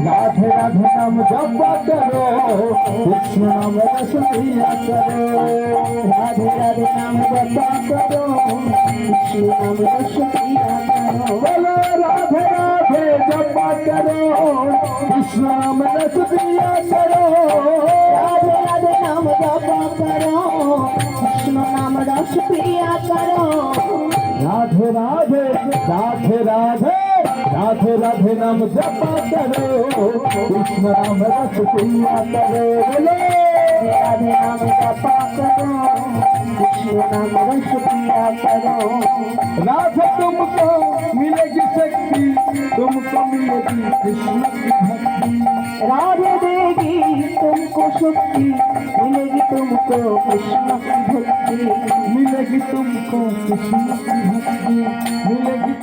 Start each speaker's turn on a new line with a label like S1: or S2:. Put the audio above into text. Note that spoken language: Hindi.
S1: राधे राधे नाम जप करो कृष्ण नाम रस पिया करो राधे राधे नाम जप करो कृष्ण नाम रस पिया करो बोलो राधे राधे जप करो कृष्ण नाम रस पिया करो
S2: राधे राधे नाम जप करो कृष्ण नाम रस पिया करो
S1: राधे राधे राधे राधे राधे राधे नाम जप करो कृष्ण नाम रस पिया करो बोलो
S2: राधे नाम जप करो कृष्ण नाम रस पिया करो
S1: राधे तुमको मिलेगी शक्ति तुमको मिलेगी कृष्ण की भक्ति
S2: राधे देगी तुमको शक्ति मिलेगी तुमको कृष्ण की भक्ति
S1: मिलेगी तुमको कृष्ण की भक्ति